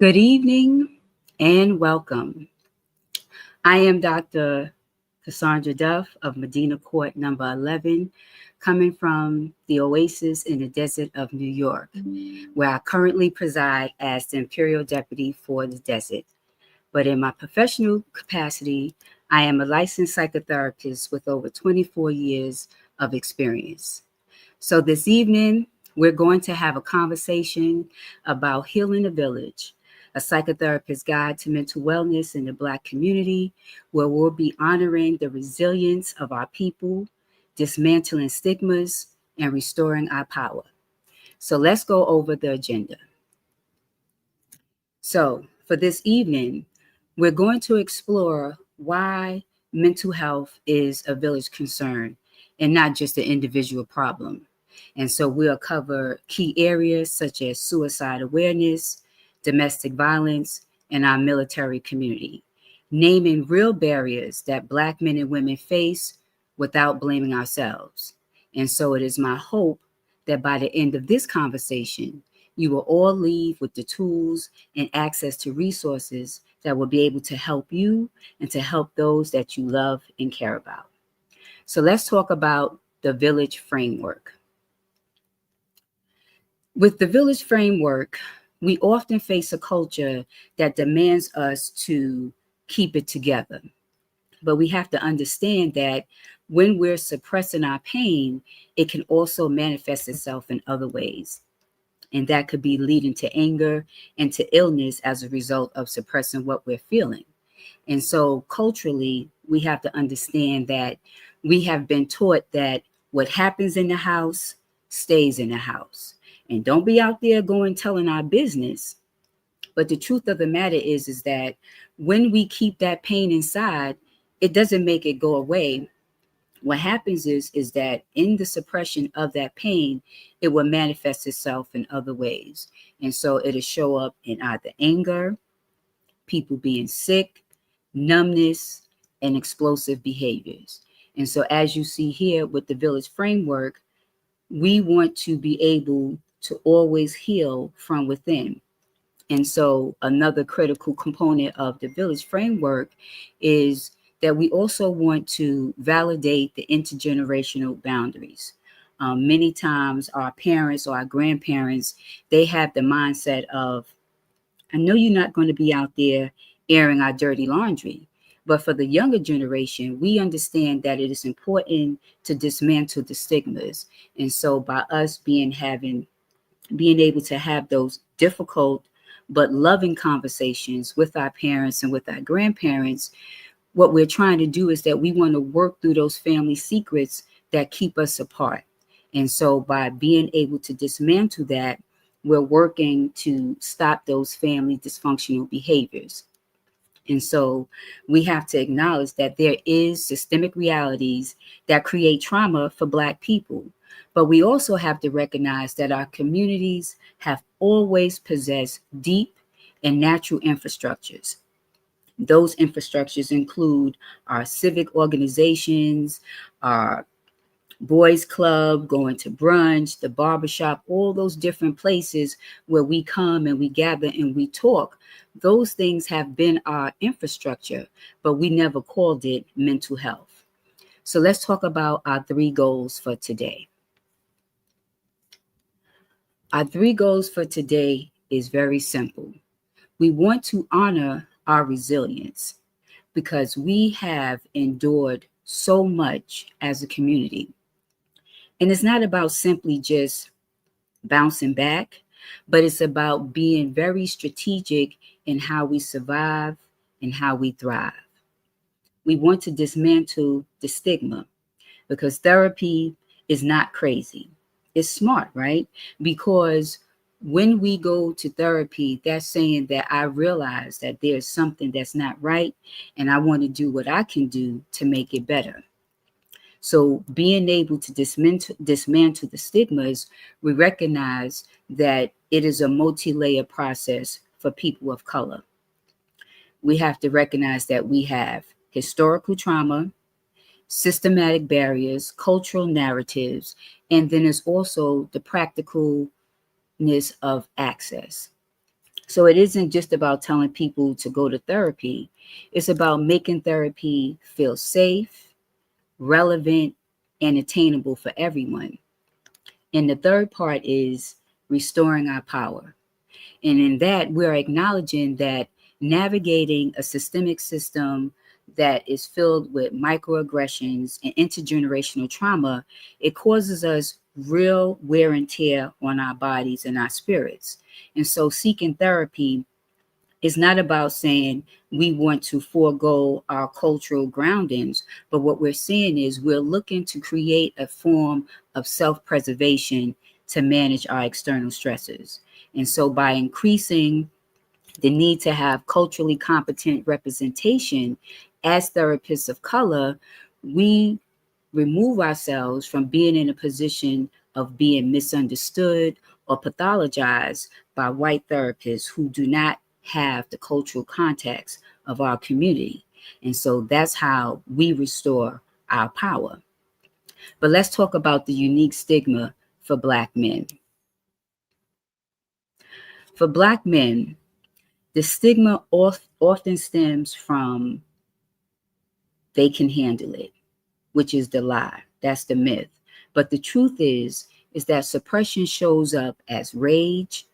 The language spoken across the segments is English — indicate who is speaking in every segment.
Speaker 1: Good evening and welcome. I am Dr. Cassandra Duff of Medina Court number 11, coming from the oasis in the desert of New York, where I currently preside as the Imperial Deputy for the desert. But in my professional capacity, I am a licensed psychotherapist with over 24 years of experience. So this evening, we're going to have a conversation about healing the village, a psychotherapist's guide to mental wellness in the Black community, where we'll be honoring the resilience of our people, dismantling stigmas, and restoring our power. So let's go over the agenda. So for this evening, we're going to explore why mental health is a village concern and not just an individual problem. And so we'll cover key areas such as suicide awareness, domestic violence, and our military community, naming real barriers that Black men and women face without blaming ourselves. And so it is my hope that by the end of this conversation, you will all leave with the tools and access to resources that will be able to help you and to help those that you love and care about. So let's talk about the village framework. With the village framework, we often face a culture that demands us to keep it together. But we have to understand that when we're suppressing our pain, it can also manifest itself in other ways. And that could be leading to anger and to illness as a result of suppressing what we're feeling. And so culturally, we have to understand that we have been taught that what happens in the house stays in the house. And don't be out there going telling our business. But the truth of the matter is that when we keep that pain inside, it doesn't make it go away. What happens is that in the suppression of that pain, it will manifest itself in other ways. And so it'll show up in either anger, people being sick, numbness, and explosive behaviors. And so as you see here with the village framework, we want to be able to always heal from within. And so another critical component of the village framework is that we also want to validate the intergenerational boundaries. Many times our parents or our grandparents, they have the mindset of, I know you're not going to be out there airing our dirty laundry. But for the younger generation, we understand that it is important to dismantle the stigmas. And so by us being able to have those difficult but loving conversations with our parents and with our grandparents, what we're trying to do is that we want to work through those family secrets that keep us apart. And so by being able to dismantle that, we're working to stop those family dysfunctional behaviors. And so we have to acknowledge that there is systemic realities that create trauma for Black people. But we also have to recognize that our communities have always possessed deep and natural infrastructures. Those infrastructures include our civic organizations, our boys club, going to brunch, the barbershop, all those different places where we come and we gather and we talk. Those things have been our infrastructure, but we never called it mental health. So let's talk about our 3 goals for today. Our 3 goals for today is very simple. We want to honor our resilience because we have endured so much as a community. And it's not about simply just bouncing back, but it's about being very strategic in how we survive and how we thrive. We want to dismantle the stigma because therapy is not crazy. It's smart, right? Because when we go to therapy, that's saying that I realize that there's something that's not right, and I want to do what I can do to make it better. So being able to dismantle the stigmas, we recognize that it is a multi-layer process for people of color. We have to recognize that we have historical trauma, systematic barriers, cultural narratives, and then there's also the practicalness of access. So it isn't just about telling people to go to therapy. It's about making therapy feel safe, relevant, and attainable for everyone. And the third part is restoring our power. And in that, we're acknowledging that navigating a systemic system that is filled with microaggressions and intergenerational trauma, it causes us real wear and tear on our bodies and our spirits. And so seeking therapy is not about saying we want to forego our cultural groundings, but what we're saying is we're looking to create a form of self-preservation to manage our external stresses. And so by increasing the need to have culturally competent representation as therapists of color, we remove ourselves from being in a position of being misunderstood or pathologized by white therapists who do not have the cultural context of our community. And so that's how we restore our power. But let's talk about the unique stigma for Black men. For Black men, the stigma often stems from they can handle it, which is the lie. That's the myth. But the truth is that suppression shows up as rage,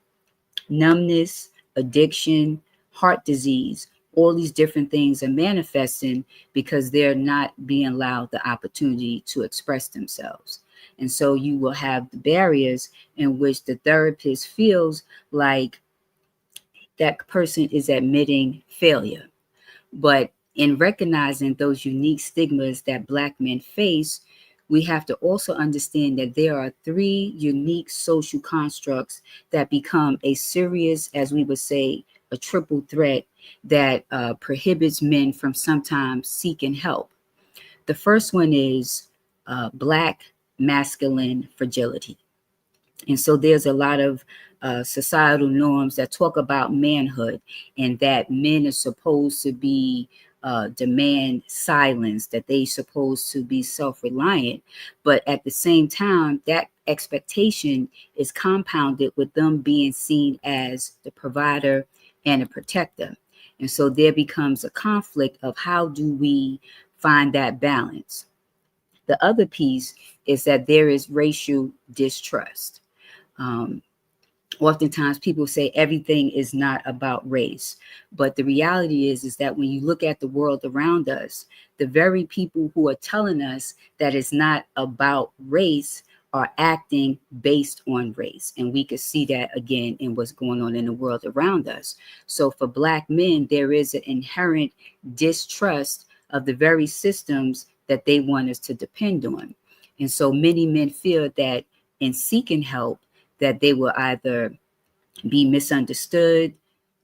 Speaker 1: numbness, addiction, heart disease. All these different things are manifesting because they're not being allowed the opportunity to express themselves. And so you will have the barriers in which the therapist feels like that person is admitting failure. But in recognizing those unique stigmas that Black men face, we have to also understand that there are three unique social constructs that become a serious, as we would say, a triple threat that prohibits men from sometimes seeking help. The first one is Black masculine fragility. And so there's a lot of societal norms that talk about manhood and that men are supposed to be demand silence, that they supposed to be self-reliant. But at the same time, that expectation is compounded with them being seen as the provider and a protector. And so there becomes a conflict of how do we find that balance. The other piece is that there is racial distrust. Um, Oftentimes people say everything is not about race, but the reality is that when you look at the world around us, the very people who are telling us that it's not about race are acting based on race. And we could see that again in what's going on in the world around us. So for Black men, there is an inherent distrust of the very systems that they want us to depend on. And so many men feel that in seeking help, that they will either be misunderstood,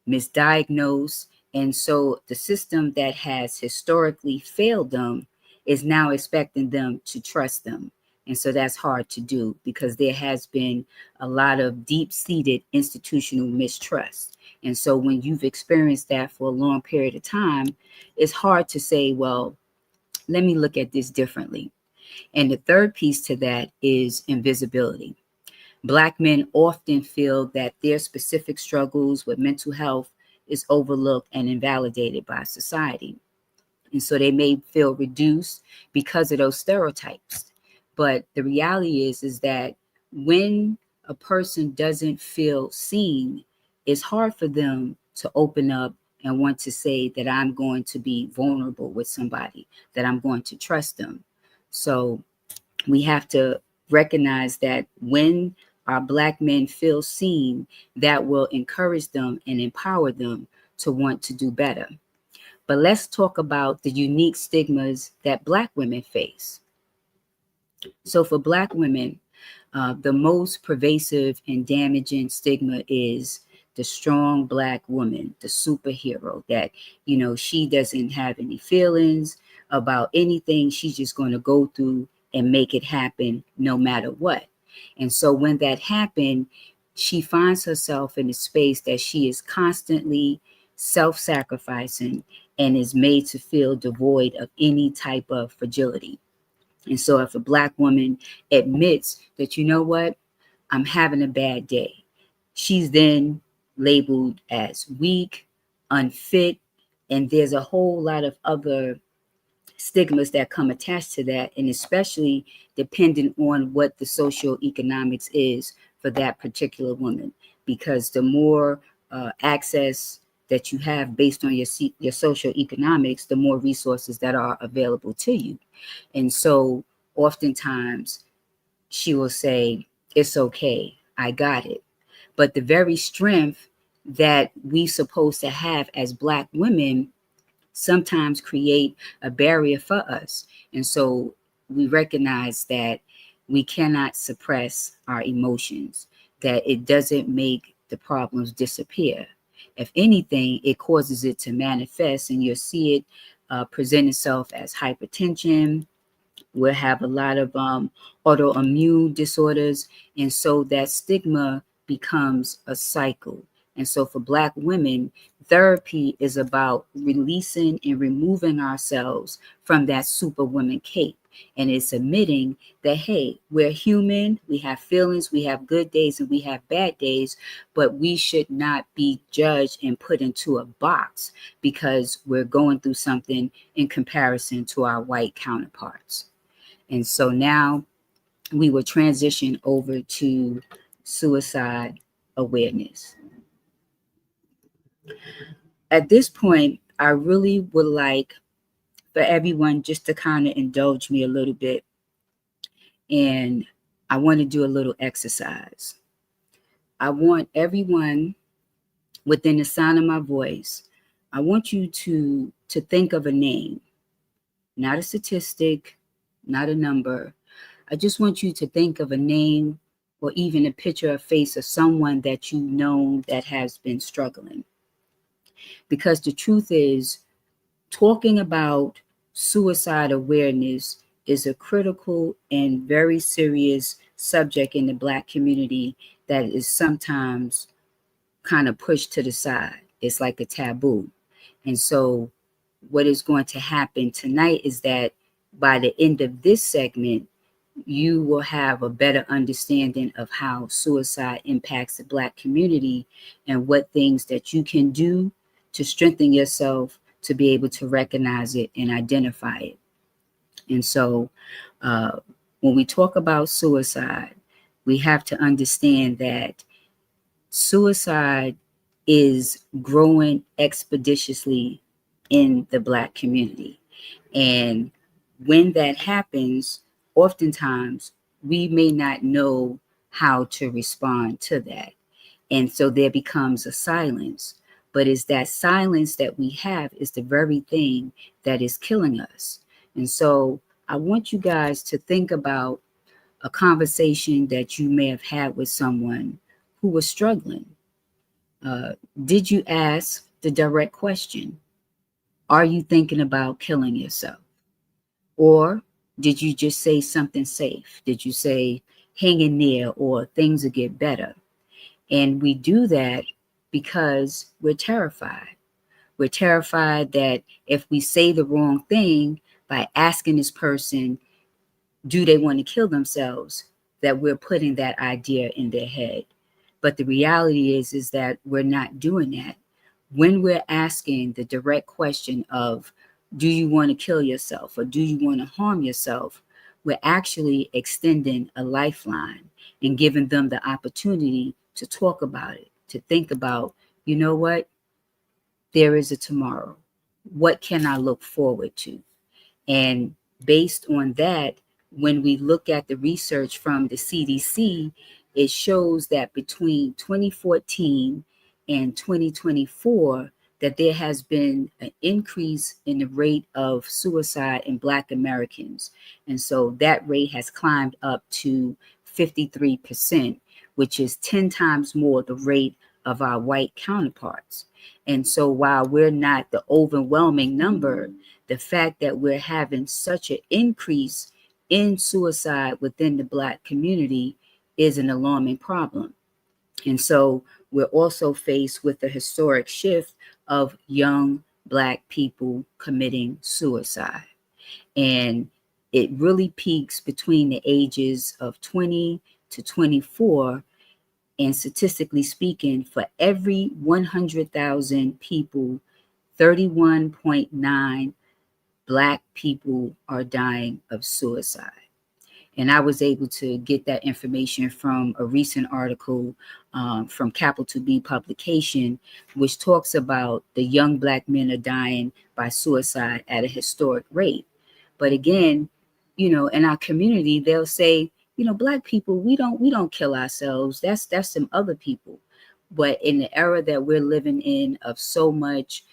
Speaker 1: misdiagnosed. And so the system that has historically failed them is now expecting them to trust them. And so that's hard to do because there has been a lot of deep-seated institutional mistrust. And so when you've experienced that for a long period of time, it's hard to say, well, let me look at this differently. And the third piece to that is invisibility. Black men often feel that their specific struggles with mental health is overlooked and invalidated by society. And so they may feel reduced because of those stereotypes. But the reality is that when a person doesn't feel seen, it's hard for them to open up and want to say that I'm going to be vulnerable with somebody, that I'm going to trust them. So we have to recognize that when our Black men feel seen, that will encourage them and empower them to want to do better. But let's talk about the unique stigmas that Black women face. So for Black women, the most pervasive and damaging stigma is the strong Black woman, the superhero that, she doesn't have any feelings about anything. She's just going to go through and make it happen no matter what. And so when that happened, she finds herself in a space that she is constantly self-sacrificing and is made to feel devoid of any type of fragility. And so if a Black woman admits that, you know what, I'm having a bad day, she's then labeled as weak, unfit, and there's a whole lot of other stigmas that come attached to that, and especially depending on what the socioeconomics is for that particular woman, because the more access that you have based on your socioeconomics, the more resources that are available to you. And so oftentimes she will say, it's okay, I got it. But the very strength that we supposed to have as Black women sometimes create a barrier for us. And so we recognize that we cannot suppress our emotions, that it doesn't make the problems disappear. If anything, it causes it to manifest, and you'll see it present itself as hypertension. We'll have a lot of autoimmune disorders. And so that stigma becomes a cycle. And so for Black women, therapy is about releasing and removing ourselves from that superwoman cape. And it's admitting that, hey, we're human, we have feelings, we have good days and we have bad days, but we should not be judged and put into a box because we're going through something in comparison to our white counterparts. And so now we will transition over to suicide awareness. At this point, I really would like for everyone just to kind of indulge me a little bit. And I want to do a little exercise. I want everyone within the sound of my voice, I want you to think of a name, not a statistic, not a number. I just want you to think of a name or even a picture or face of someone that you know that has been struggling. Because the truth is, talking about suicide awareness is a critical and very serious subject in the Black community that is sometimes kind of pushed to the side. It's like a taboo. And so what is going to happen tonight is that by the end of this segment, you will have a better understanding of how suicide impacts the Black community and what things that you can do to strengthen yourself to be able to recognize it and identify it. And so when we talk about suicide, we have to understand that suicide is growing expeditiously in the Black community. And when that happens, oftentimes we may not know how to respond to that. And so there becomes a silence. But it's that silence that we have is the very thing that is killing us. And so I want you guys to think about a conversation that you may have had with someone who was struggling. Did you ask the direct question? Are you thinking about killing yourself? Or did you just say something safe? Did you say, hang in there, or things will get better? And we do that because we're terrified. We're terrified that if we say the wrong thing by asking this person, do they want to kill themselves, that we're putting that idea in their head. But the reality is that we're not doing that. When we're asking the direct question of, do you want to kill yourself or do you want to harm yourself, we're actually extending a lifeline and giving them the opportunity to talk about it, to think about, you know what? There is a tomorrow. What can I look forward to? And based on that, when we look at the research from the CDC, it shows that between 2014 and 2024, that there has been an increase in the rate of suicide in Black Americans. And so that rate has climbed up to 53%, which is 10 times more the rate of our white counterparts. And so while we're not the overwhelming number, the fact that we're having such an increase in suicide within the Black community is an alarming problem. And so we're also faced with the historic shift of young Black people committing suicide. And it really peaks between the ages of 20 to 24. And statistically speaking, for every 100,000 people, 31.9 Black people are dying of suicide. And I was able to get that information from a recent article from Capital B publication, which talks about the young Black men are dying by suicide at a historic rate. But again, in our community, they'll say, Black people, we don't kill ourselves. That's some other people. But in the era that we're living in of so much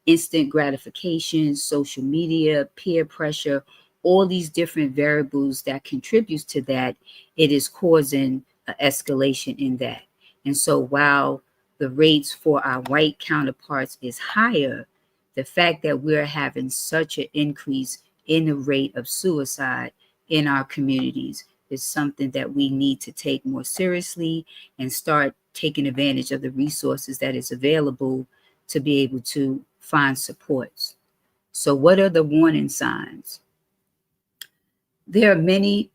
Speaker 1: instant gratification, social media, peer pressure, all these different variables that contributes to that, it is causing an escalation in that. And so while the rates for our white counterparts is higher, the fact that we're having such an increase in the rate of suicide in our communities is something that we need to take more seriously and start taking advantage of the resources that is available to be able to find supports. So what are the warning signs? There are many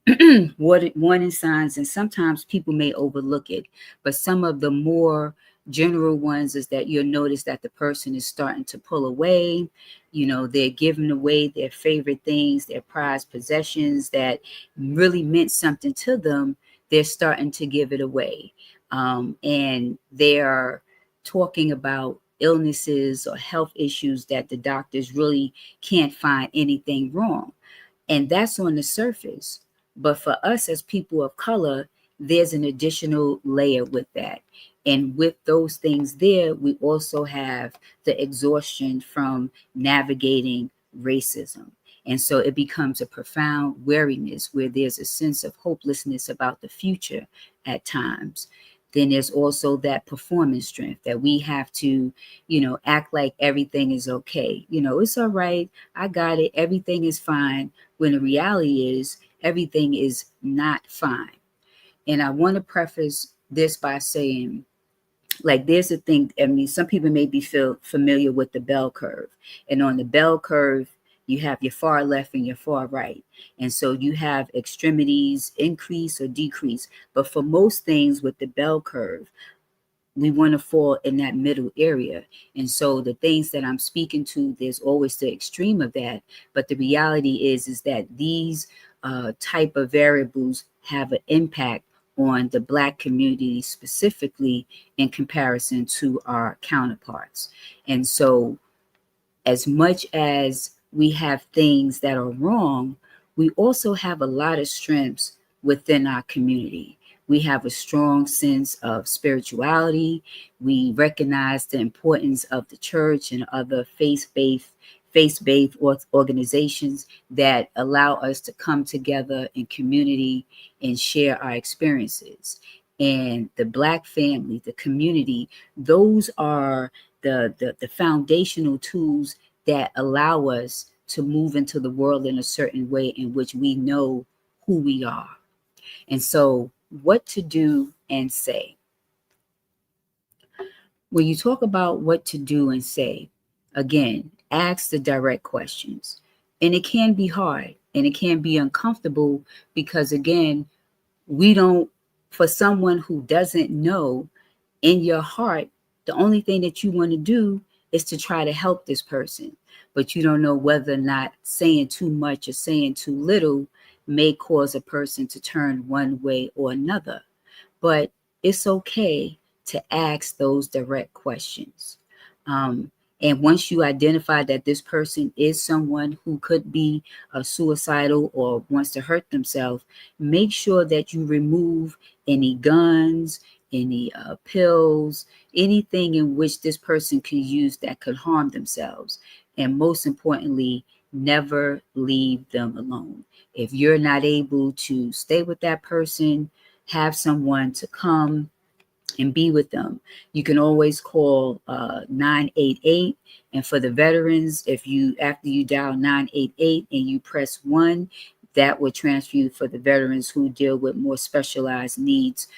Speaker 1: warning signs, and sometimes people may overlook it, but some of the more general ones is that you'll notice that the person is starting to pull away. They're giving away their favorite things, their prized possessions that really meant something to them. They're starting to give it away. And they are talking about illnesses or health issues that the doctors really can't find anything wrong. And that's on the surface. But for us as people of color, there's an additional layer with that. And with those things there, we also have the exhaustion from navigating racism. And so it becomes a profound weariness where there's a sense of hopelessness about the future at times. Then there's also that performance strength that we have to, act like everything is okay. It's all right. I got it. Everything is fine. When the reality is everything is not fine. And I want to preface this by saying, like, there's a thing, some people may be familiar with the bell curve. And on the bell curve, you have your far left and your far right. And so you have extremities increase or decrease. But for most things with the bell curve, we want to fall in that middle area. And so the things that I'm speaking to, there's always the extreme of that. But the reality is that these type of variables have an impact on the Black community specifically in comparison to our counterparts. And so as much as we have things that are wrong, we also have a lot of strengths within our community. We have a strong sense of spirituality. We recognize the importance of the church and other faith-based organizations that allow us to come together in community and share our experiences. And the Black family, the community, those are the foundational tools that allow us to move into the world in a certain way in which we know who we are. And so what to do and say. When you talk about what to do and say, again, ask the direct questions. And it can be hard and it can be uncomfortable because, again, for someone who doesn't know, in your heart, the only thing that you want to do is to try to help this person. But you don't know whether or not saying too much or saying too little may cause a person to turn one way or another. But it's okay to ask those direct questions. And once you identify that this person is someone who could be suicidal or wants to hurt themselves, make sure that you remove any guns, any pills, anything in which this person can use that could harm themselves. And most importantly, never leave them alone. If you're not able to stay with that person, have someone to come and be with them. You can always call 988. And for the veterans, after you dial 988 and you press 1, that will transfer you for the veterans who deal with more specialized needs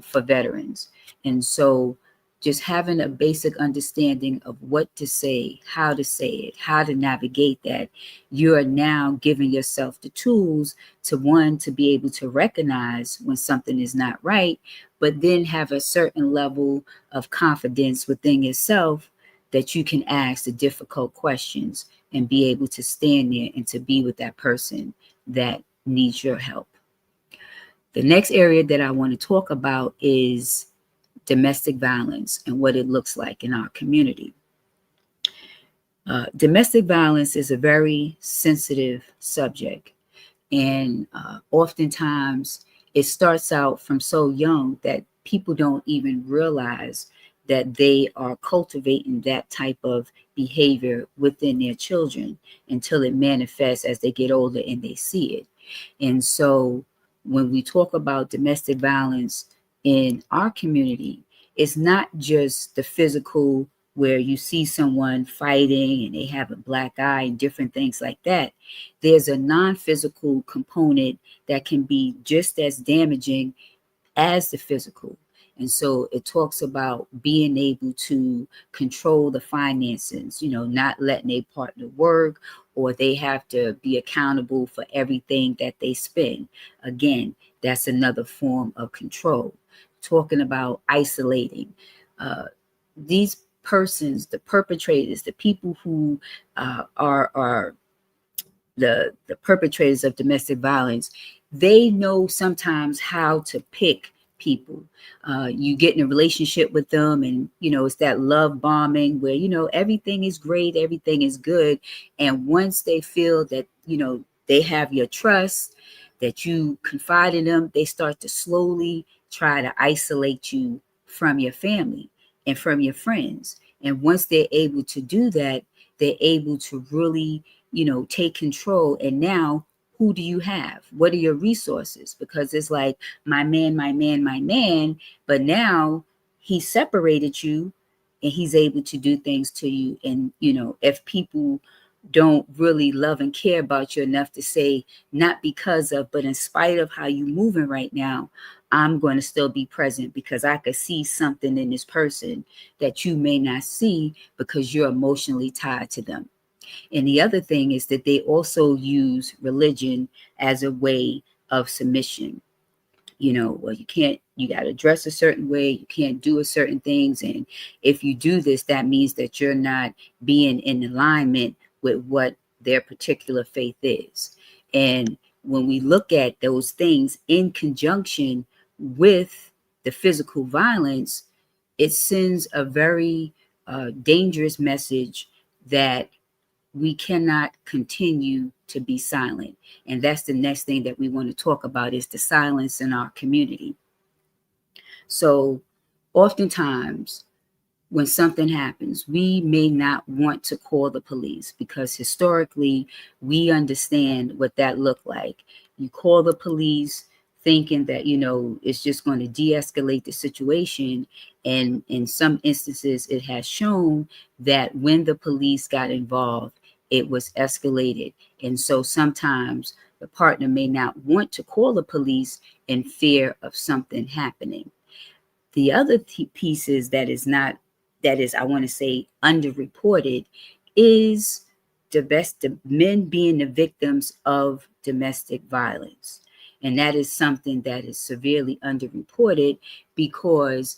Speaker 1: for veterans. And so just having a basic understanding of what to say, how to navigate that, you are now giving yourself the tools to, one, to be able to recognize when something is not right, but then have a certain level of confidence within yourself that you can ask the difficult questions and be able to stand there and to be with that person that needs your help. The next area that I want to talk about is domestic violence and what it looks like in our community. Domestic violence is a very sensitive subject, and oftentimes it starts out from so young that people don't even realize that they are cultivating that type of behavior within their children until it manifests as they get older and they see it. And so when we talk about domestic violence in our community, it's not just the physical where you see someone fighting and they have a black eye and different things like that. There's a non-physical component that can be just as damaging as the physical. And so it talks about being able to control the finances, not letting a partner work, or they have to be accountable for everything that they spend. Again, that's another form of control. Talking about isolating. These persons, the perpetrators, the people who are the perpetrators of domestic violence, they know sometimes how to pick people. You get in a relationship with them and, it's that love bombing where, everything is great, everything is good. And once they feel that, they have your trust, that you confide in them, they start to slowly try to isolate you from your family and from your friends. And once they're able to do that, they're able to really, take control. And now, who do you have? What are your resources? Because it's like, my man, my man, my man. But now he separated you and he's able to do things to you. And, if people don't really love and care about you enough to say, not because of, but in spite of how you moving right now, I'm going to still be present because I could see something in this person that you may not see because you're emotionally tied to them. And the other thing is that they also use religion as a way of submission. Well, you got to dress a certain way, you can't do a certain things. And if you do this, that means that you're not being in alignment with what their particular faith is. And when we look at those things in conjunction with the physical violence, it sends a very dangerous message that we cannot continue to be silent. And that's the next thing that we want to talk about, is the silence in our community. So oftentimes when something happens, we may not want to call the police because historically we understand what that looked like. You call the police thinking that, it's just going to de-escalate the situation. And in some instances, it has shown that when the police got involved, it was escalated. And so sometimes the partner may not want to call the police in fear of something happening. The other pieces that is, I want to say, underreported is the men being the victims of domestic violence. And that is something that is severely underreported because,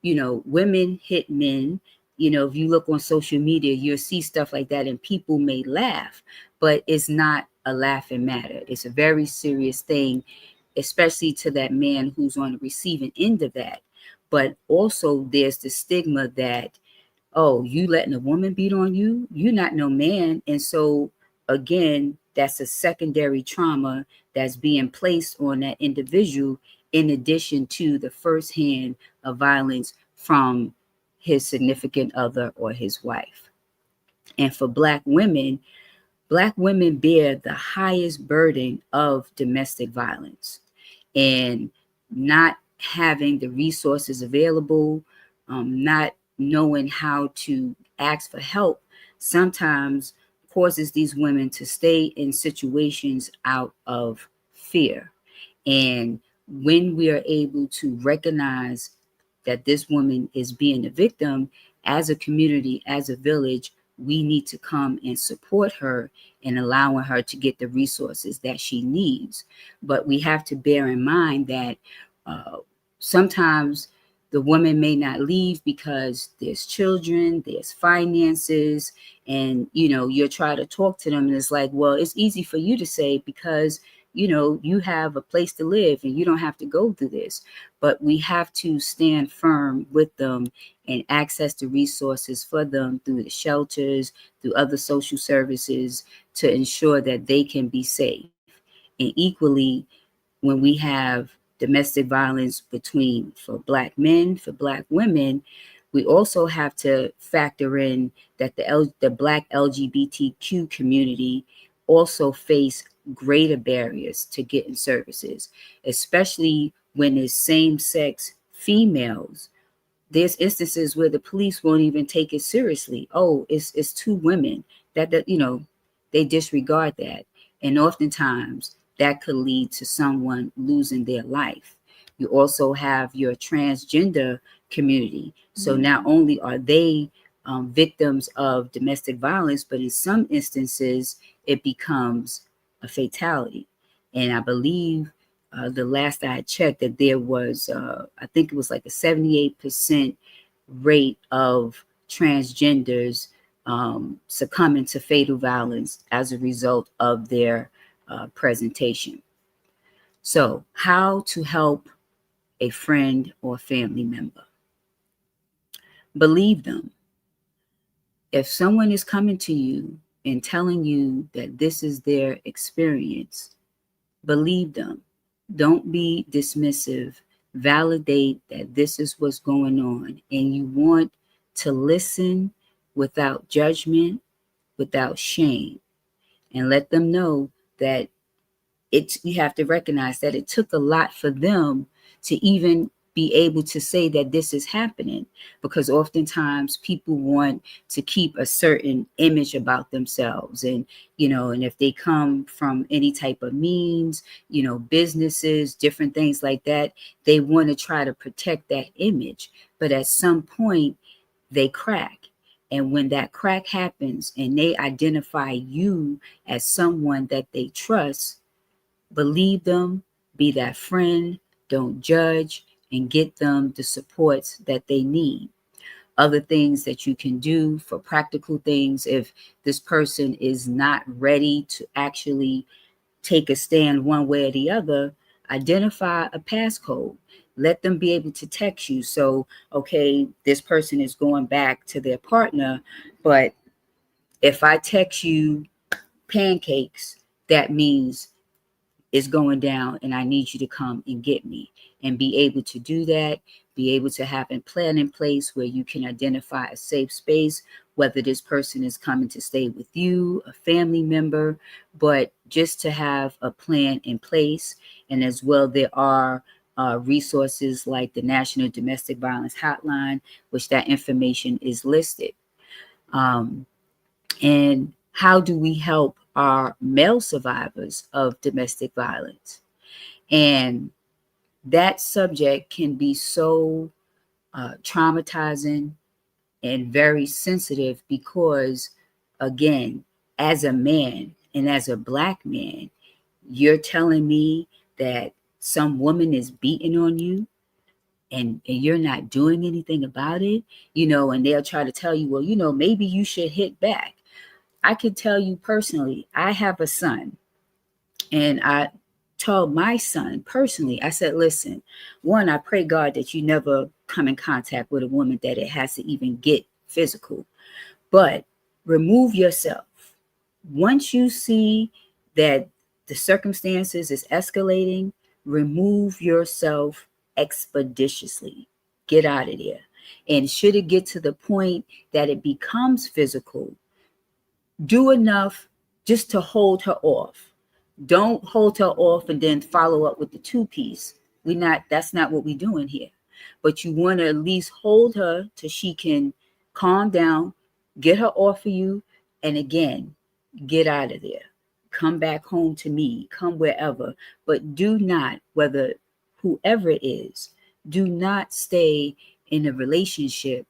Speaker 1: women hit men. If you look on social media, you'll see stuff like that and people may laugh, but it's not a laughing matter. It's a very serious thing, especially to that man who's on the receiving end of that. But also there's the stigma that, oh, you letting a woman beat on you? You're not no man. And so again, that's a secondary trauma that's being placed on that individual, in addition to the firsthand of violence from his significant other or his wife. And for Black women bear the highest burden of domestic violence. And not having the resources available, not knowing how to ask for help, sometimes causes these women to stay in situations out of fear. And when we are able to recognize that this woman is being a victim, as a community, as a village, we need to come and support her and allowing her to get the resources that she needs. But we have to bear in mind that sometimes the woman may not leave because there's children, there's finances, and you're trying to talk to them and it's like, well, it's easy for you to say because you have a place to live and you don't have to go through this. But we have to stand firm with them and access the resources for them through the shelters, through other social services, to ensure that they can be safe. And equally, when we have domestic violence for Black men, for Black women, we also have to factor in that the Black LGBTQ community also face greater barriers to getting services, especially when it's same-sex females. There's instances where the police won't even take it seriously. Oh, it's two women. That they disregard that, and oftentimes that could lead to someone losing their life. You also have your transgender community. So not only are they victims of domestic violence, but in some instances it becomes a fatality. And I believe the last I checked that there was, I think it was like a 78% rate of transgenders succumbing to fatal violence as a result of their presentation. So, how to help a friend or family member? Believe them. If someone is coming to you and telling you that this is their experience, believe them. Don't be dismissive. Validate that this is what's going on. And you want to listen without judgment, without shame, and let them know that you have to recognize that it took a lot for them to even be able to say that this is happening, because oftentimes people want to keep a certain image about themselves. And if they come from any type of means, businesses, different things like that, they want to try to protect that image. But at some point they crack. And when that crack happens and they identify you as someone that they trust, believe them, be that friend, don't judge, and get them the supports that they need. Other things that you can do for practical things, if this person is not ready to actually take a stand one way or the other, identify a passcode. Let them be able to text you. So, okay, this person is going back to their partner, but if I text you pancakes, that means is going down and I need you to come and get me. And be able to do that, be able to have a plan in place where you can identify a safe space, whether this person is coming to stay with you, a family member, but just to have a plan in place. And as well, there are resources like the National Domestic Violence Hotline, which that information is listed. And how do we help our male survivors of domestic violence? And that subject can be so traumatizing and very sensitive because, again, as a man and as a Black man, you're telling me that some woman is beating on you and you're not doing anything about it, and they'll try to tell you, well, maybe you should hit back. I can tell you personally, I have a son, and I told my son personally, I said, listen, one, I pray God that you never come in contact with a woman that it has to even get physical, but remove yourself. Once you see that the circumstances is escalating, remove yourself expeditiously. Get out of there. And should it get to the point that it becomes physical, do enough just to hold her off. Don't hold her off and then follow up with the two-piece. That's not what we're doing here. But you want to at least hold her till she can calm down, get her off of you, and again, get out of there. Come back home to me, come wherever. But do not, whoever it is, do not stay in a relationship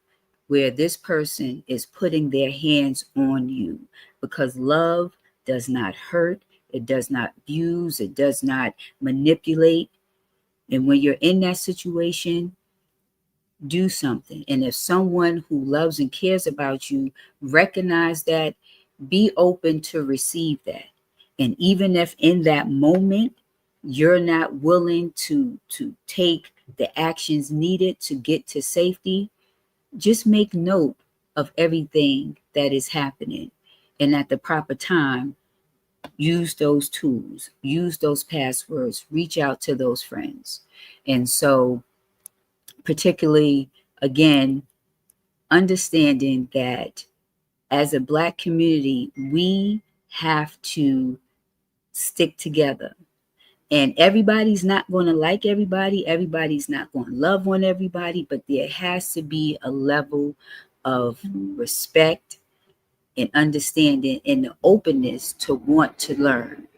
Speaker 1: where this person is putting their hands on you, because love does not hurt, it does not abuse, it does not manipulate. And when you're in that situation, do something. And if someone who loves and cares about you recognize that, be open to receive that. And even if in that moment you're not willing to take the actions needed to get to safety, just make note of everything that is happening. And at the proper time, use those tools, use those passwords, reach out to those friends. And so, particularly, again, understanding that as a Black community, we have to stick together. And everybody's not going to like everybody. Everybody's not going to love on everybody, but there has to be a level of respect and understanding and the openness to want to learn.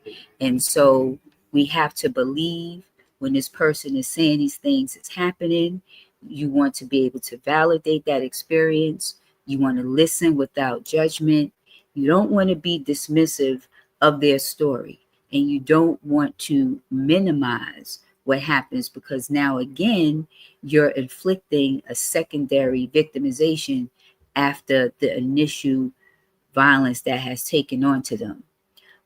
Speaker 1: And so we have to believe when this person is saying these things, it's happening. You want to be able to validate that experience. You want to listen without judgment. You don't want to be dismissive of their story. And you don't want to minimize what happens, because now again, you're inflicting a secondary victimization after the initial violence that has taken on to them.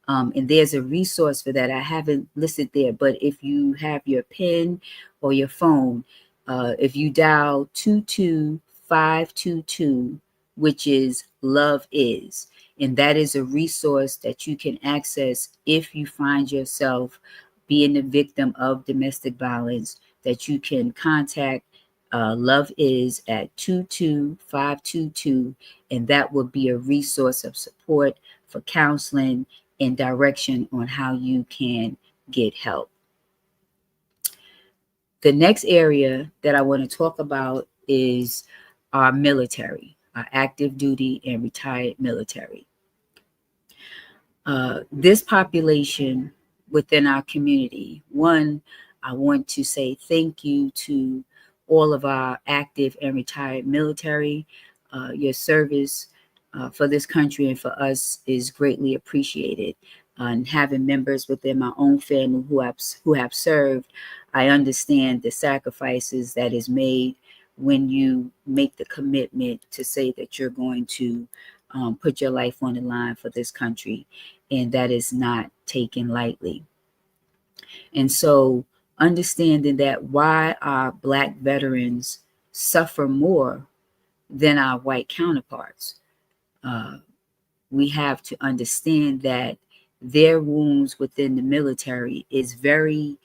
Speaker 1: And there's a resource for that. I haven't listed there, but if you have your pen or your phone, if you dial 22522, which is Love Is, and that is a resource that you can access if you find yourself being a victim of domestic violence, that you can contact Love Is at 22522, and that will be a resource of support for counseling and direction on how you can get help. The next area that I want to talk about is our military, our active duty and retired military. This population within our community, one, I want to say thank you to all of our active and retired military. Your service for this country and for us is greatly appreciated. And having members within my own family who have served, I understand the sacrifices that is made when you make the commitment to say that you're going to put your life on the line for this country, and that is not taken lightly. And so, understanding that why our Black veterans suffer more than our white counterparts, we have to understand that their wounds within the military is very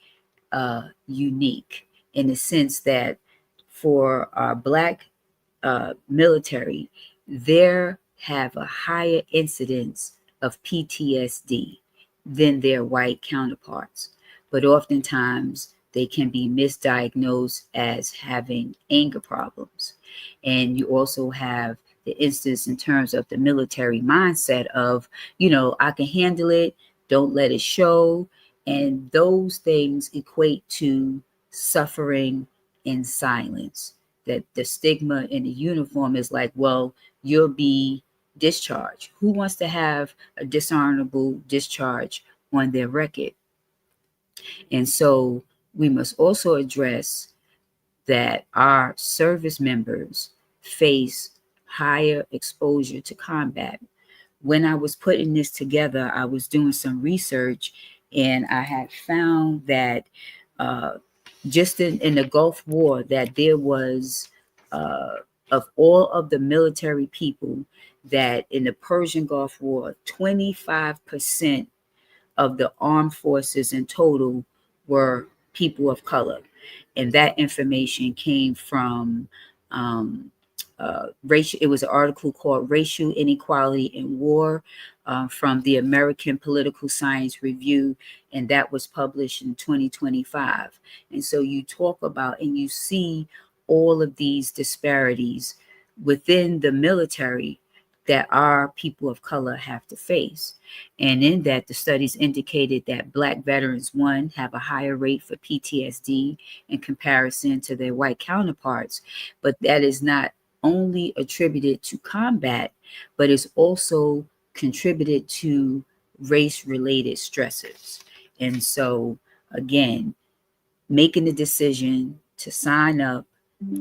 Speaker 1: unique, in the sense that for our Black military, they have a higher incidence of PTSD than their white counterparts. But oftentimes they can be misdiagnosed as having anger problems. And you also have the instance in terms of the military mindset of, I can handle it, don't let it show. And those things equate to suffering in silence. That the stigma in the uniform is like, well, you'll be discharged. Who wants to have a dishonorable discharge on their record? And so we must also address that our service members face higher exposure to combat. When I was putting this together, I was doing some research, and I had found that just in the Gulf War, that there was, of all of the military people, that in the Persian Gulf War, 25% of the armed forces in total were people of color. And that information came from racial. It was an article called Racial Inequality in War, from the American Political Science Review, and that was published in 2025. And so you talk about and you see all of these disparities within the military. that our people of color have to face. And in that, the studies indicated that Black veterans, one, have a higher rate for PTSD in comparison to their white counterparts, but that is not only attributed to combat, but is also contributed to race-related stressors. And so, again, making the decision to sign up,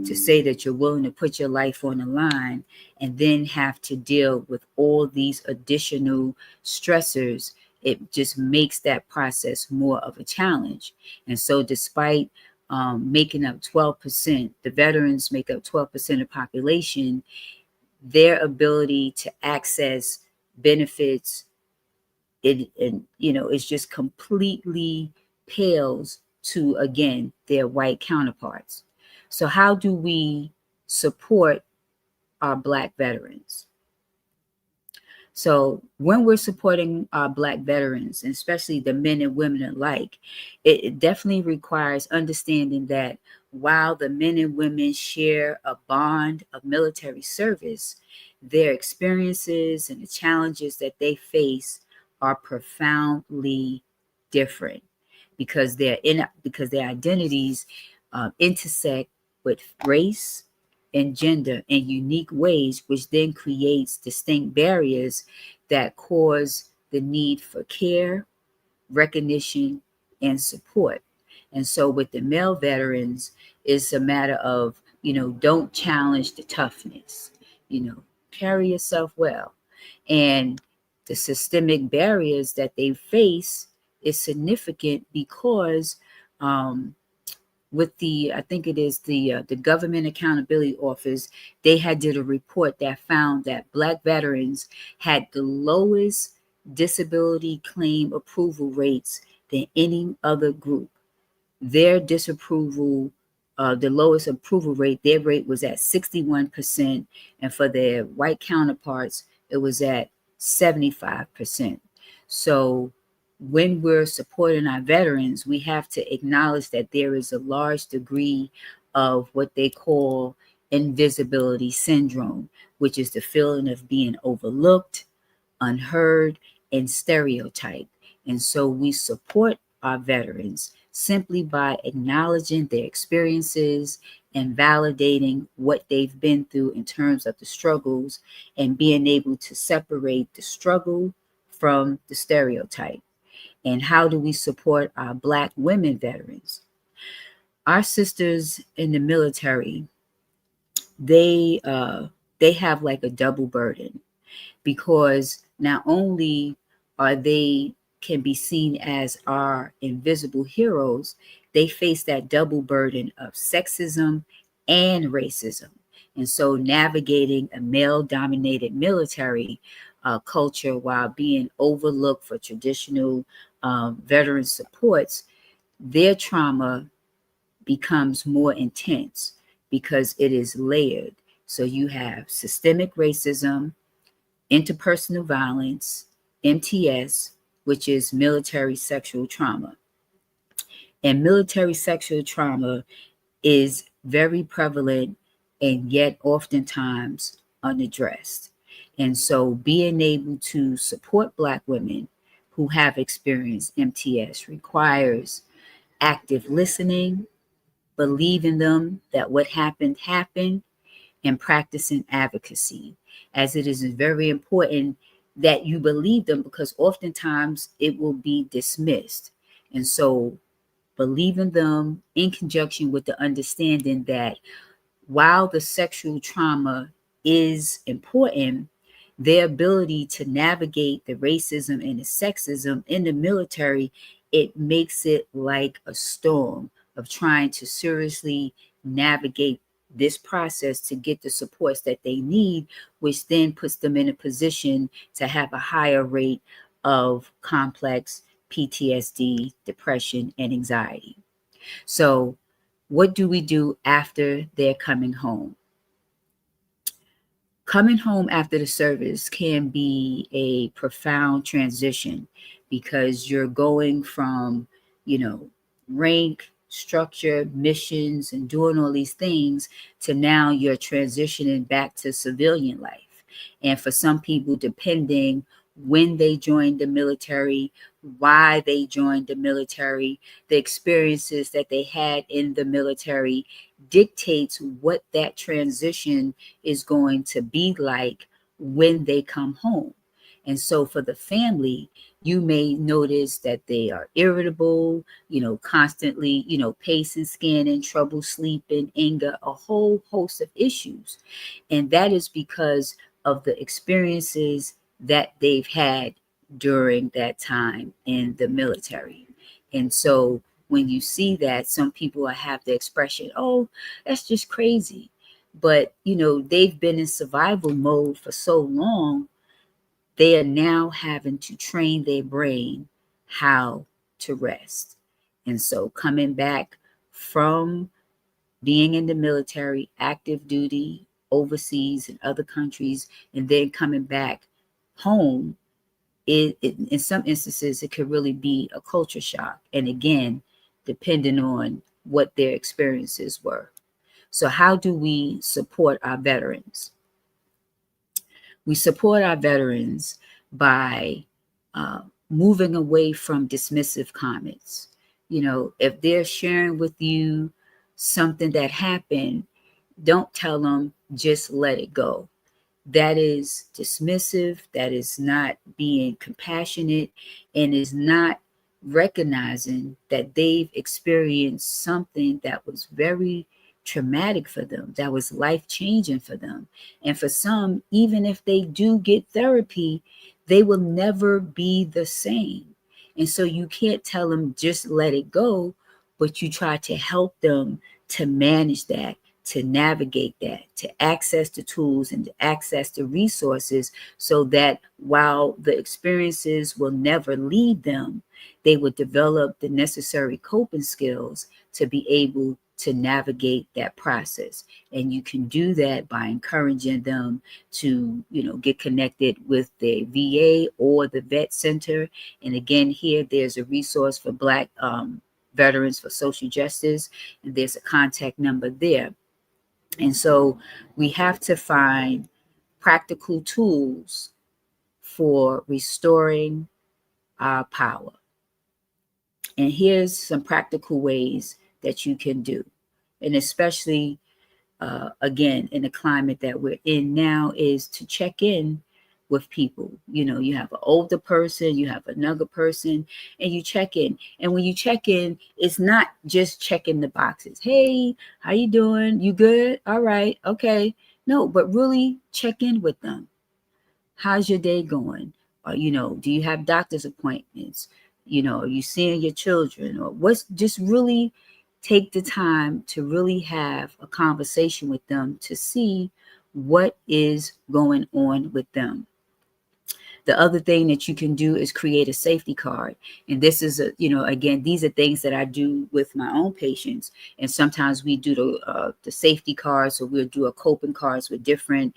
Speaker 1: to say that you're willing to put your life on the line, and then have to deal with all these additional stressors, it just makes that process more of a challenge. And so despite making up 12%, the veterans make up 12% of the population, their ability to access benefits, it's just completely pales to, again, their white counterparts. So how do we support our Black veterans? So when we're supporting our Black veterans, and especially the men and women alike, it definitely requires understanding that while the men and women share a bond of military service, their experiences and the challenges that they face are profoundly different because because their identities intersect with race and gender in unique ways, which then creates distinct barriers that cause the need for care, recognition, and support. And so with the male veterans, it's a matter of, don't challenge the toughness, carry yourself well. And the systemic barriers that they face is significant because with I think it is the Government Accountability Office, they had did a report that found that Black veterans had the lowest disability claim approval rates than any other group. Their disapproval, the lowest approval rate, their rate was at 61%, and for their white counterparts, it was at 75%. So when we're supporting our veterans, we have to acknowledge that there is a large degree of what they call invisibility syndrome, which is the feeling of being overlooked, unheard, and stereotyped. And so we support our veterans simply by acknowledging their experiences and validating what they've been through in terms of the struggles, and being able to separate the struggle from the stereotype. And how do we support our Black women veterans? Our sisters in the military, they have like a double burden, because not only are they can be seen as our invisible heroes, they face that double burden of sexism and racism. And so navigating a male-dominated military culture while being overlooked for traditional veteran supports, their trauma becomes more intense because it is layered. So you have systemic racism, interpersonal violence, MTS, which is military sexual trauma. And military sexual trauma is very prevalent and yet oftentimes unaddressed. And so being able to support Black women who have experienced MTS requires active listening, believing them that what happened happened, and practicing advocacy, as it is very important that you believe them, because oftentimes it will be dismissed. And so believing them in conjunction with the understanding that while the sexual trauma is important, their ability to navigate the racism and the sexism in the military, it makes it like a storm of trying to seriously navigate this process to get the supports that they need, which then puts them in a position to have a higher rate of complex PTSD, depression, and anxiety. So what do we do after they're coming home? Coming home after the service can be a profound transition, because you're going from, rank, structure, missions, and doing all these things to now you're transitioning back to civilian life. And for some people, depending when they joined the military, why they joined the military, the experiences that they had in the military dictates what that transition is going to be like when they come home. And so for the family, you may notice that they are irritable, constantly, pacing, scanning, trouble sleeping, anger, a whole host of issues. And that is because of the experiences that they've had during that time in the military. And so when you see that, some people will have the expression, oh, that's just crazy. But, they've been in survival mode for so long, they are now having to train their brain how to rest. And so coming back from being in the military, active duty, overseas in other countries, and then coming back home, in some instances, it could really be a culture shock. And again, depending on what their experiences were. So how do we support our veterans? We support our veterans by moving away from dismissive comments. If they're sharing with you something that happened, don't tell them, just let it go. That is dismissive, that is not being compassionate, and is not recognizing that they've experienced something that was very traumatic for them, that was life changing for them. And for some, even if they do get therapy, they will never be the same. And so you can't tell them, just let it go, but you try to help them to manage that, to navigate that, to access the tools and to access the resources, so that while the experiences will never leave them, they will develop the necessary coping skills to be able to navigate that process. And you can do that by encouraging them to, get connected with the VA or the vet center. And again, here there's a resource for Black veterans for social justice, and there's a contact number there. And so we have to find practical tools for restoring our power. And here's some practical ways that you can do. And especially, again, in the climate that we're in now, is to check in with people. You have an older person, you have another person, and you check in. And when you check in, it's not just checking the boxes. Hey, how you doing? You good? All right. Okay. No, but really check in with them. How's your day going? Or, do you have doctor's appointments? Are you seeing your children? Or what's, just really take the time to really have a conversation with them to see what is going on with them. The other thing that you can do is create a safety card. And this is, again, these are things that I do with my own patients. And sometimes we do the safety cards, or we'll do a coping cards with different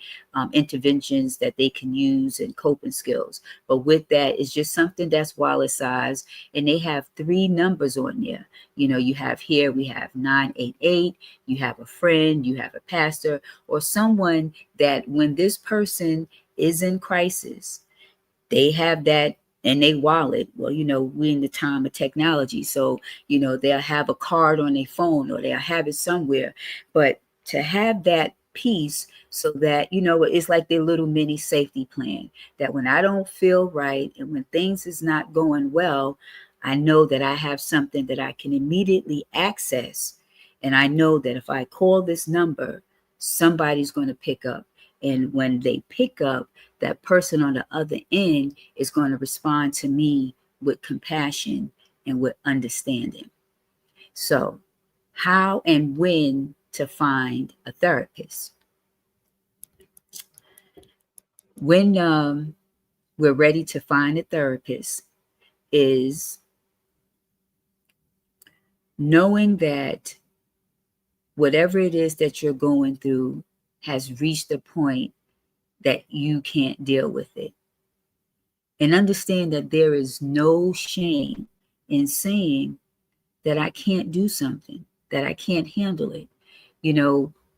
Speaker 1: interventions that they can use and coping skills. But with that, it's just something that's wallet size, and they have 3 numbers on there. You have here, we have 988, you have a friend, you have a pastor, or someone that when this person is in crisis, they have that in their wallet. Well, we're in the time of technology. So, they'll have a card on their phone, or they'll have it somewhere. But to have that piece, so that, it's like their little mini safety plan, that when I don't feel right and when things is not going well, I know that I have something that I can immediately access. And I know that if I call this number, somebody's going to pick up. And when they pick up, that person on the other end is going to respond to me with compassion and with understanding. So, how and when to find a therapist? When we're ready to find a therapist is knowing that whatever it is that you're going through has reached a point that you can't deal with it. And understand that there is no shame in saying that I can't do something, that I can't handle it.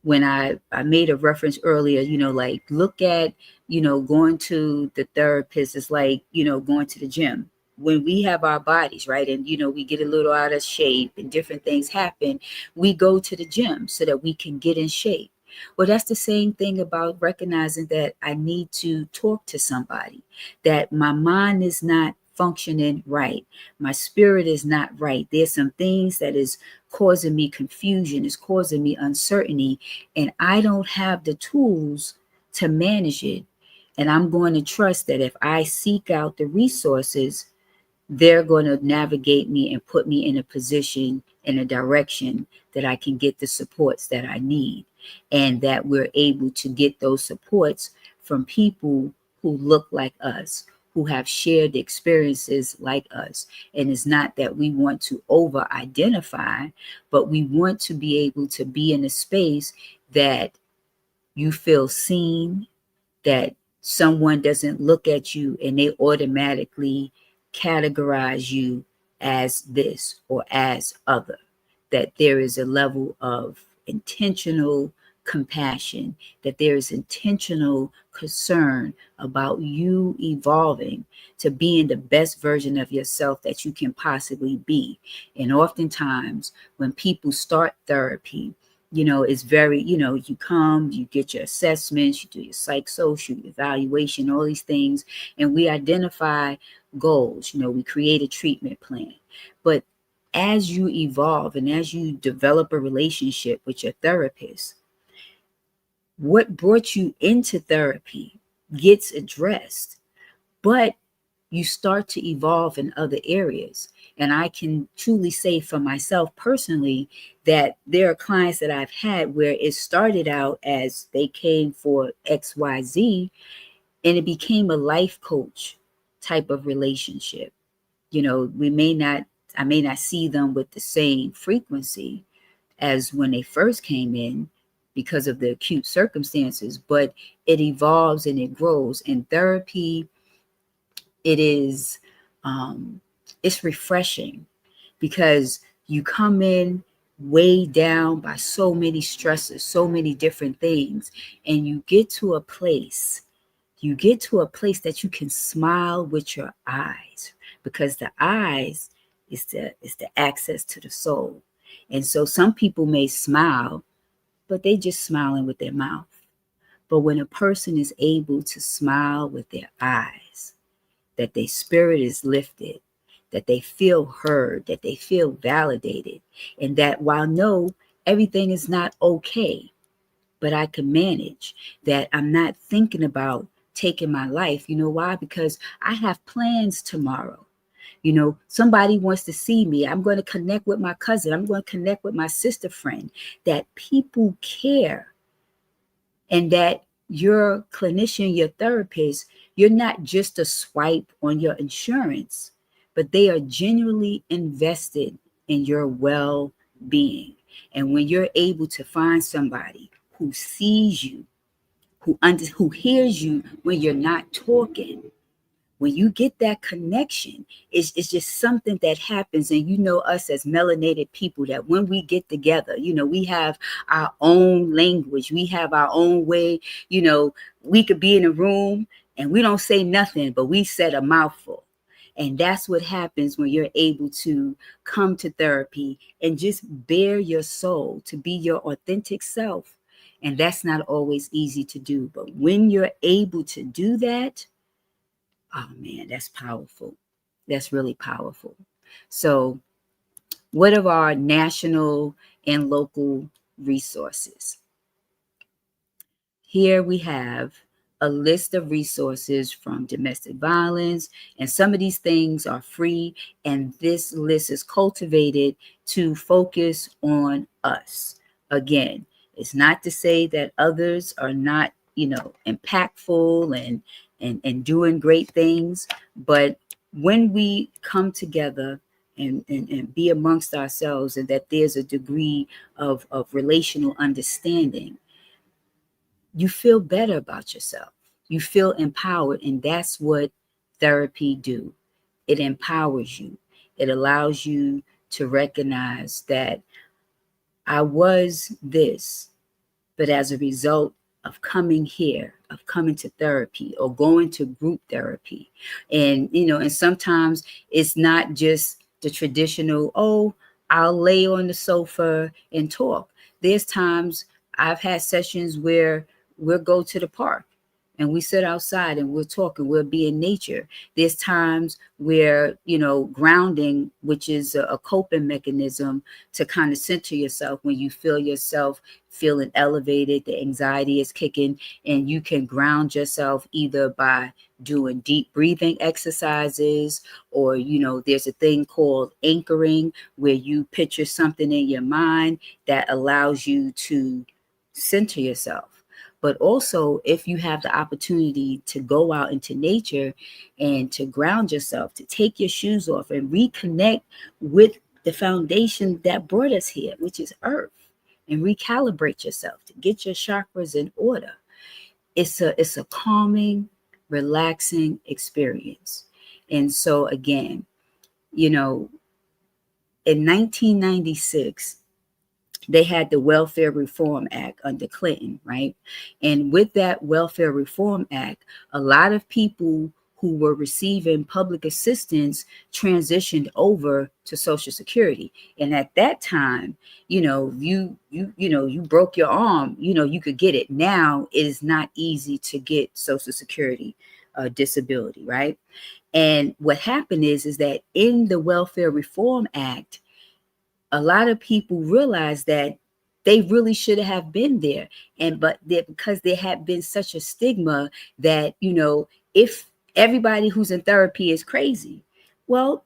Speaker 1: when I made a reference earlier, like look at, going to the therapist is like, going to the gym. When we have our bodies, right, and, we get a little out of shape and different things happen, we go to the gym so that we can get in shape. Well, that's the same thing about recognizing that I need to talk to somebody, that my mind is not functioning right. My spirit is not right. There's some things that is causing me confusion, is causing me uncertainty, and I don't have the tools to manage it. And I'm going to trust that if I seek out the resources, they're going to navigate me and put me in a position, in a direction that I can get the supports that I need, and that we're able to get those supports from people who look like us, who have shared experiences like us. And it's not that we want to over identify, but we want to be able to be in a space that you feel seen, that someone doesn't look at you and they automatically categorize you as this or as other, that there is a level of intentional compassion, that there is intentional concern about you evolving to being the best version of yourself that you can possibly be. And oftentimes when people start therapy, it's very, you come, you get your assessments, you do your psychosocial evaluation, all these things, and we identify goals. We create a treatment plan. But as you evolve and as you develop a relationship with your therapist, what brought you into therapy gets addressed, but you start to evolve in other areas. And I can truly say for myself personally that there are clients that I've had where it started out as they came for XYZ, and it became a life coach type of relationship. I may not see them with the same frequency as when they first came in because of the acute circumstances, but it evolves and it grows. And therapy, it is it's refreshing because you come in weighed down by so many stresses, so many different things, and you get to a place that you can smile with your eyes, because the eyes is the access to the soul. And so some people may smile, but they just smiling with their mouth. But when a person is able to smile with their eyes, that their spirit is lifted, that they feel heard, that they feel validated, and that while no, everything is not okay, but I can manage, that I'm not thinking about taking my life. You know why? Because I have plans tomorrow. Somebody wants to see me. I'm going to connect with my cousin. I'm going to connect with my sister friend, that people care, and that your clinician, your therapist, you're not just a swipe on your insurance, but they are genuinely invested in your well-being. And when you're able to find somebody who sees you, who hears you when you're not talking, when you get that connection, it's just something that happens. And us as melanated people, that when we get together, we have our own language, we have our own way. We could be in a room and we don't say nothing, but we said a mouthful. And that's what happens when you're able to come to therapy and just bare your soul, to be your authentic self. And that's not always easy to do. But when you're able to do that, oh man, that's powerful. That's really powerful. So, what are our national and local resources? Here we have a list of resources from domestic violence, and some of these things are free. And this list is cultivated to focus on us. Again, it's not to say that others are not, impactful and doing great things, but when we come together and be amongst ourselves, and that there's a degree of relational understanding, you feel better about yourself. You feel empowered, and that's what therapy do. It empowers you. It allows you to recognize that I was this, But as a result of coming here, of coming to therapy or going to group therapy, and sometimes it's not just the traditional, oh, I'll lay on the sofa and talk. There's times I've had sessions where we'll go to the park and we sit outside and we'll talk and we'll be in nature. There's times where, grounding, which is a coping mechanism to kind of center yourself when you feel yourself feeling elevated, the anxiety is kicking, and you can ground yourself either by doing deep breathing exercises, or, there's a thing called anchoring where you picture something in your mind that allows you to center yourself. But also, if you have the opportunity to go out into nature and to ground yourself, to take your shoes off and reconnect with the foundation that brought us here, which is earth, and recalibrate yourself to get your chakras in order, it's a calming, relaxing experience. And so again, in 1996, they had the Welfare Reform Act under Clinton, right? And with that Welfare Reform Act, a lot of people who were receiving public assistance transitioned over to Social Security. And at that time, you broke your arm, you could get it. Now it is not easy to get Social Security disability, right? And what happened is that in the Welfare Reform Act, a lot of people realized that they really should have been there. But because there had been such a stigma that, if everybody who's in therapy is crazy, well,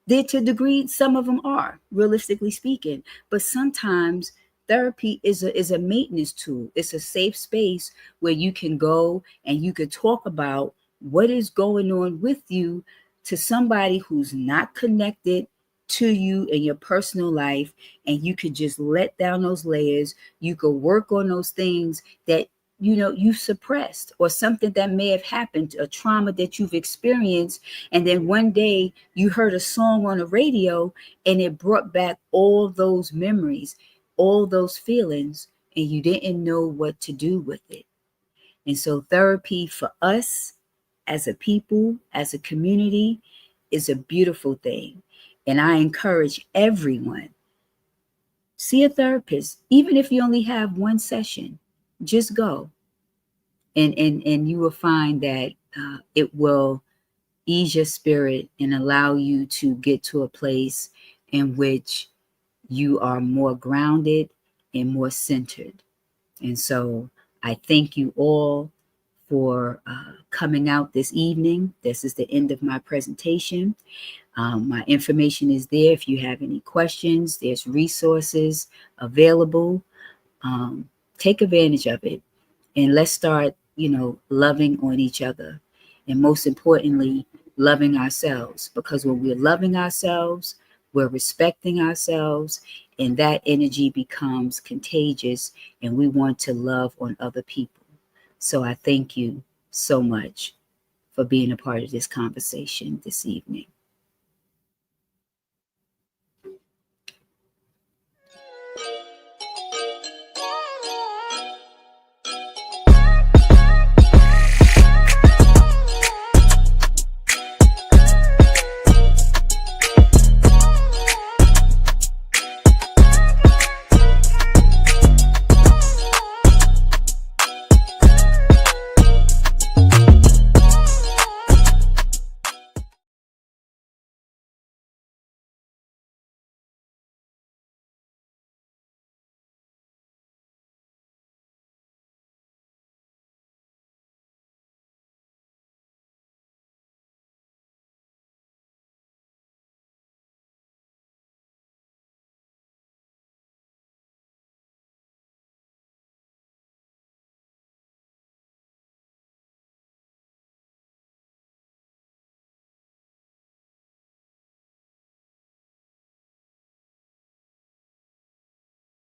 Speaker 1: there to a degree, some of them are, realistically speaking. But sometimes therapy is a maintenance tool. It's a safe space where you can go and you can talk about what is going on with you to somebody who's not connected to you in your personal life, and you could just let down those layers. You could work on those things that you suppressed, or something that may have happened, a trauma that you've experienced, and then one day you heard a song on the radio and it brought back all those memories, all those feelings, and you didn't know what to do with it. And so therapy for us as a people, as a community, is a beautiful thing. And I encourage everyone, see a therapist. Even if you only have one session, just go. And you will find that it will ease your spirit and allow you to get to a place in which you are more grounded and more centered. And so I thank you all for coming out this evening. This is the end of my presentation. My information is there. If you have any questions, there's resources available. Take advantage of it. And let's start, loving on each other. And most importantly, loving ourselves. Because when we're loving ourselves, we're respecting ourselves, and that energy becomes contagious, and we want to love on other people. So I thank you so much for being a part of this conversation this evening.